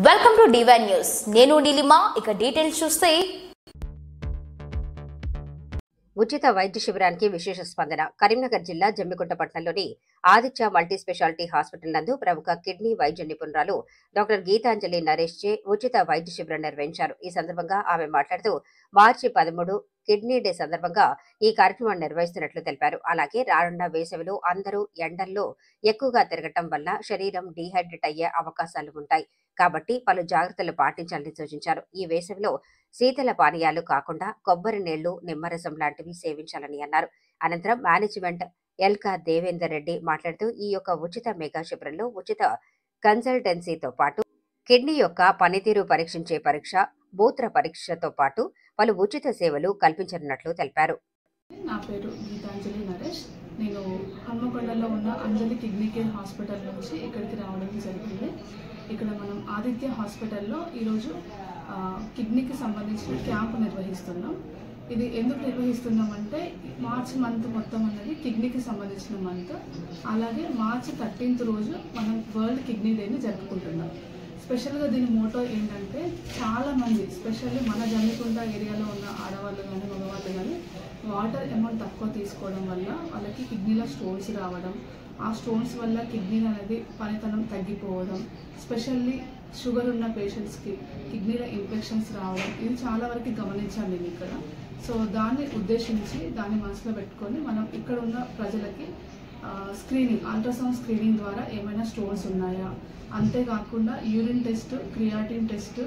Welcome to divine news. నేను నీలిమా. ఇక details చూస్తే ఉచిత వైద్య శిబిరానికి విశేష స్పందన. కరీంనగర్ జిల్లా జమ్మికుంట పట్టణంలోని ఆదిత్య మల్టీ స్పెషాలిటీ హాస్పిటల్ నందు ప్రముఖ కిడ్నీ వైద్య నిపుణురాలు డాక్టర్ గీతాంజలి నరేష్ చే ఉచిత వైద్య శిబిరం నిర్వహించారు. ఈ సందర్భంగా ఆమె మాట్లాడుతూ మార్చి 13 కిడ్నీ డే సందర్భంగా ఈ కార్యక్రమాన్ని నిర్వహిస్తున్నట్లు తెలిపారు. అలాగే రానున్న వేసవిలో అందరూ ఎండల్లో ఎక్కువగా తిరగటం వల్ల శరీరం డీహైడ్రేట్ అయ్యే అవకాశాలు ఉంటాయి కాబట్టి పలు జాగ్రత్తలు పాటించాలని సూచించారు. ఈ వేసవిలో శీతల పానీయాలు కాకుండా కొబ్బరి నీళ్లు, నిమ్మరసం లాంటివి సేవించాలని అన్నారు. అనంతరం మేనేజ్మెంట్ ఎల్కా దేవేందర్ రెడ్డి మాట్లాడుతూ ఈ యొక్క ఉచిత మెగా శిబిరంలో ఉచిత కన్సల్టెన్సీతో పాటు కిడ్నీ యొక్క పనితీరు పరీక్షించే పరీక్ష, మూత్ర పరీక్షతో పాటు పలు ఉచిత సేవలు కల్పించనున్నట్లు తెలిపారు. నా పేరు గీతాంజలి నరేష్. నేను హన్మకొండలో ఉన్న అంజలి కిడ్నీ కేర్ హాస్పిటల్ నుంచి ఇక్కడికి రావడం జరిగింది. ఇక్కడ మనం ఆదిత్య హాస్పిటల్లో ఈరోజు కిడ్నీకి సంబంధించిన క్యాంప్ నిర్వహిస్తున్నాం. ఇది ఎందుకు నిర్వహిస్తున్నామంటే మార్చి మంత్ మొత్తం అన్నది కిడ్నీకి సంబంధించిన మంత్. అలాగే మార్చి 13th రోజు మనం వరల్డ్ కిడ్నీ డేని జరుపుకుంటున్నాం. స్పెషల్గా దీని మోటో ఏంటంటే చాలామంది స్పెషల్లీ మన జమ్మికుంట ఏరియాలో ఉన్న ఆడవాళ్ళు కానీ మగవాళ్ళు కానీ వాటర్ అమౌంట్ తక్కువ తీసుకోవడం వల్ల వాళ్ళకి కిడ్నీలో స్టోన్స్ రావడం, ఆ స్టోన్స్ వల్ల కిడ్నీ అనేది పనితనం తగ్గిపోవడం, స్పెషల్లీ షుగర్ ఉన్న పేషెంట్స్కి కిడ్నీలో ఇన్ఫెక్షన్స్ రావడం, ఇది చాలా వరకు గమనించాను నేను ఇక్కడ. సో దాన్ని ఉద్దేశించి దాన్ని మనసులో పెట్టుకొని మనం ఇక్కడ ఉన్న ప్రజలకి స్క్రీనింగ్, అల్ట్రాసౌండ్ స్క్రీనింగ్ ద్వారా ఏమైనా స్టోన్స్ ఉన్నాయా, అంతేకాకుండా urine test, creatine test,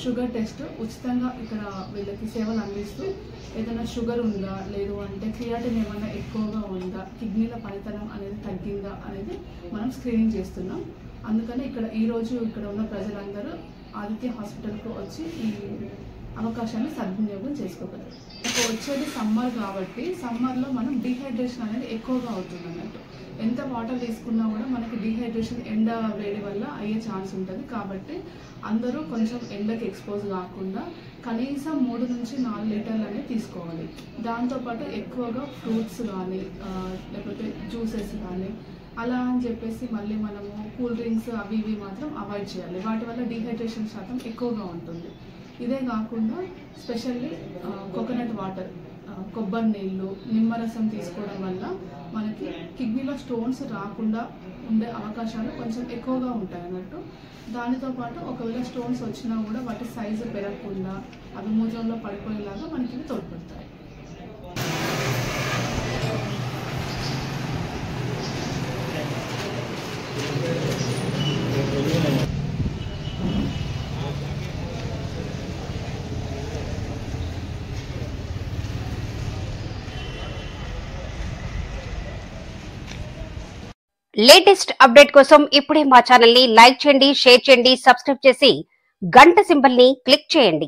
sugar test ఉచితంగా ఇక్కడ వీళ్ళకి సేవలు అందిస్తూ ఏదైనా షుగర్ ఉందా, లేదు అంటే క్రియాటిన్ ఏమైనా ఎక్కువగా ఉందా, కిడ్నీల పనితనం అనేది తగ్గిందా అనేది మనం స్క్రీనింగ్ చేస్తున్నాం. అందుకని ఈరోజు ఇక్కడ ఉన్న ప్రజలందరూ ఆదిత్య హాస్పిటల్కు వచ్చి ఈ అవకాశాన్ని సద్వినియోగం చేసుకోగలరు. వచ్చేది సమ్మర్ కాబట్టి సమ్మర్లో మనం డీహైడ్రేషన్ అనేది ఎక్కువగా అవుతుంది అన్నట్టు. ఎంత వాటర్ తీసుకున్నా కూడా మనకి డీహైడ్రేషన్ ఎండ వేడి వల్ల అయ్యే ఛాన్స్ ఉంటుంది. కాబట్టి అందరూ కొంచెం ఎండకి ఎక్స్పోజ్ కాకుండా కనీసం 3 నుంచి 4 లీటర్లు అనేది తీసుకోవాలి. దాంతోపాటు ఎక్కువగా ఫ్రూట్స్ కానీ లేకపోతే జ్యూసెస్ కానీ అలా అని చెప్పేసి మళ్ళీ మనము కూల్ డ్రింక్స్ అవి ఇవి మాత్రం అవాయిడ్ చేయాలి. వాటి వల్ల డీహైడ్రేషన్ శాతం ఎక్కువగా ఉంటుంది. ఇదే కాకుండా స్పెషల్లీ కోకోనట్ వాటర్, కొబ్బరి నీళ్ళు, నిమ్మరసం తీసుకోవడం వల్ల మనకి కిడ్నీలో స్టోన్స్ రాకుండా ఉండే అవకాశాలు కొంచెం ఎక్కువగా ఉంటాయి అన్నట్టు. దానితో పాటు ఒకవేళ స్టోన్స్ వచ్చినా కూడా వాటి సైజు పెరగకుండా అవి మూజంలో పడిపోయేలాగా మనకి ఇవి తోడ్పడతాయి. లేటెస్ట్ అప్డేట్ కోసం ఇప్పుడే మా ఛానల్ ని లైక్ చేయండి, షేర్ చేయండి, సబ్స్క్రైబ్ చేసి గంట సింబల్ ని క్లిక్ చేయండి.